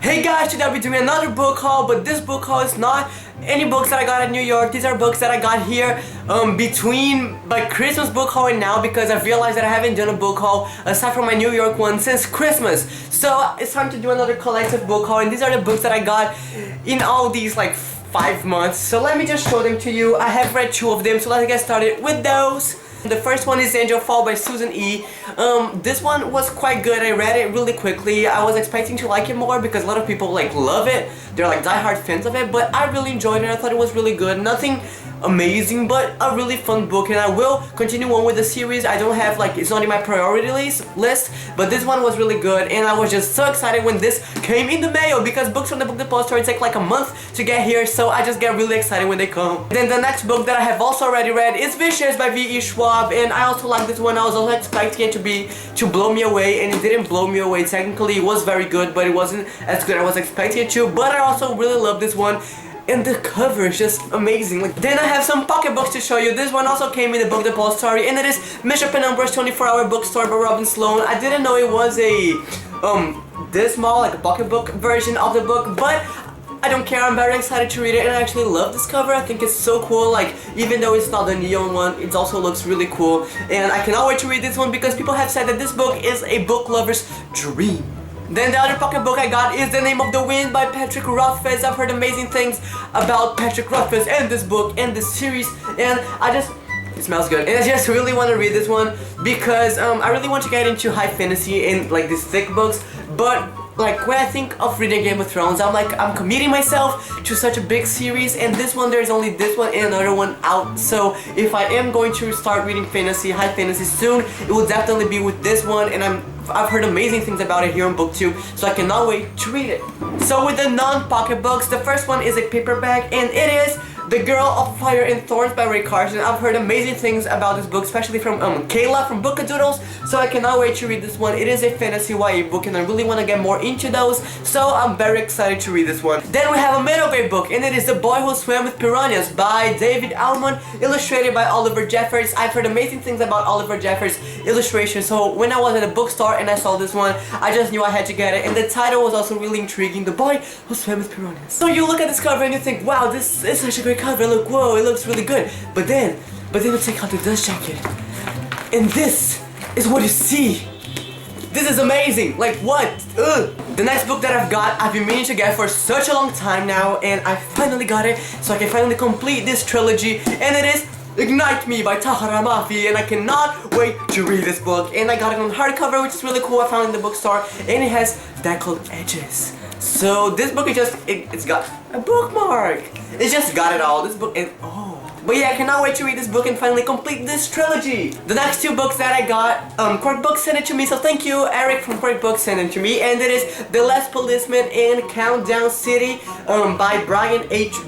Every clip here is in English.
Hey guys, today I'll be doing another book haul, but this book haul is not any books that I got in New York. These are books that I got here between my Christmas book haul and now, because I've realized that I haven't done a book haul aside from my New York one since Christmas. So it's time to do another collective book haul, and these are the books that I got in all these like 5 months. So let me just show them to you. I have read 2 of them, so let's get started with those. The first one is Angel Fall by Susan E. This one was quite good. I read it really quickly. I was expecting to like it more because a lot of people like love it. They're like diehard fans of it, but I really enjoyed it. I thought it was really good. Nothing amazing, but a really fun book, and I will continue on with the series. I don't have like, it's not in my priority list, but this one was really good, and I was just so excited when this came in the mail because books from the Book Depository take like a month to get here, so I just get really excited when they come. Then the next book that I have also already read is Vicious by V.E. Schwab, and I also like this one. I was also expecting it to blow me away, and it didn't blow me away. Technically it was very good, but it wasn't as good as I was expecting it to. But I also really love this one, and the cover is just amazing. Then I have some pocketbooks to show you. This one also came in the Book Depository, and it is Bishop and Umber's 24-Hour Bookstore by Robin Sloan. I didn't know it was a this small, like a pocketbook version of the book, but I don't care. I'm very excited to read it, and I actually love this cover. I think it's so cool. Like, even though it's not the neon one, it also looks really cool, and I cannot wait to read this one because people have said that this book is a book lover's dream. Then the other pocketbook I got is The Name of the Wind by Patrick Rothfuss. I've heard amazing things about Patrick Rothfuss and this book and this series, and it smells good. And I just really want to read this one because I really want to get into high fantasy and like these thick books, but like when I think of reading Game of Thrones, I'm committing myself to such a big series, and this one, there's only this one and another one out. So if I am going to start reading fantasy, high fantasy soon, it will definitely be with this one, and I've heard amazing things about it here in book 2, so I cannot wait to read it. So with the non-pocket books, the first one is a paperback, and it is The Girl of Fire and Thorns by Ray Carson. I've heard amazing things about this book, especially from Kayla from Bookadoodles, so I cannot wait to read this one. It is a fantasy YA book, and I really want to get more into those, so I'm very excited to read this one. Then we have a middle grade book, and it is The Boy Who Swam with Piranhas by David Almond, illustrated by Oliver Jeffers. I've heard amazing things about Oliver Jeffers' illustrations, so when I was at a bookstore and I saw this one, I just knew I had to get it, and the title was also really intriguing, The Boy Who Swam with Piranhas. So you look at this cover and you think, wow, this is such a great cover, look, whoa, it looks really good. But then you take out the dust jacket, and this is what you see. This is amazing. Like, what? Ugh. The next book that I've been meaning to get for such a long time now, and I finally got it, so I can finally complete this trilogy, and it is Ignite Me by Tahara Mafi, and I cannot wait to read this book. And I got it on hardcover, which is really cool. I found it in the bookstore, and it has deckled edges. So this book is just, it's got a bookmark. It's just got it all. This book is, But yeah, I cannot wait to read this book and finally complete this trilogy. The next 2 books that I got, Quirk Books sent it to me, so thank you, Eric from Quirk Books sent it to me, and it is The Last Policeman in Countdown City by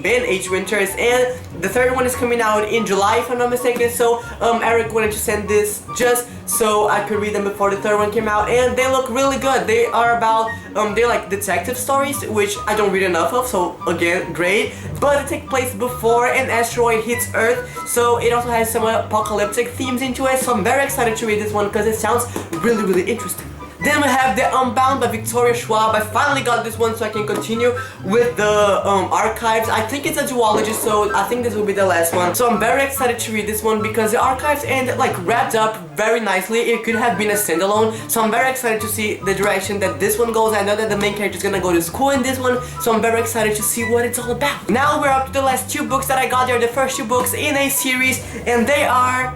Ben H. Winters, and the third one is coming out in July, if I'm not mistaken, so Eric wanted to send this just so I could read them before the third one came out, and they look really good. They are about, they're like detective stories, which I don't read enough of, so again, great, but they take place before an asteroid hits Earth, so it also has some apocalyptic themes into it, so I'm very excited to read this one because it sounds really, really interesting. Then we have The Unbound by Victoria Schwab. I finally got this one so I can continue with the archives. I think it's a duology, so I think this will be the last one. So I'm very excited to read this one because the archives end like wrapped up very nicely. It could have been a standalone, so I'm very excited to see the direction that this one goes. I know that the main character is gonna go to school in this one, so I'm very excited to see what it's all about. Now we're up to the last 2 books that I got. They're the first 2 books in a series, and they are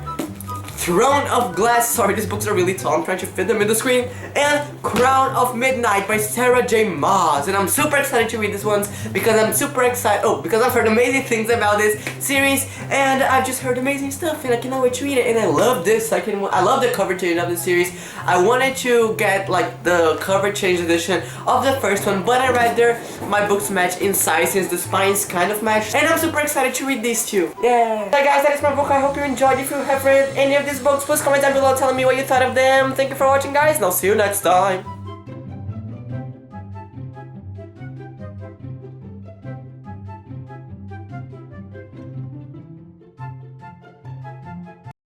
Throne of Glass, sorry, these books are really tall, I'm trying to fit them in the screen, and Crown of Midnight by Sarah J. Maas. And I'm super excited to read these ones because I'm super excited, because I've heard amazing things about this series, and I've just heard amazing stuff, and I cannot wait to read it, and I love this. I love the cover change of the series. I wanted to get like the cover change edition of the first one, but I rather my books match in size since the spines kind of match, and I'm super excited to read these 2. Yeah. So guys, that is my book. I hope you enjoyed. If you have read any of these books, please comment down below telling me what you thought of them. Thank you for watching, guys, and I'll see you next time.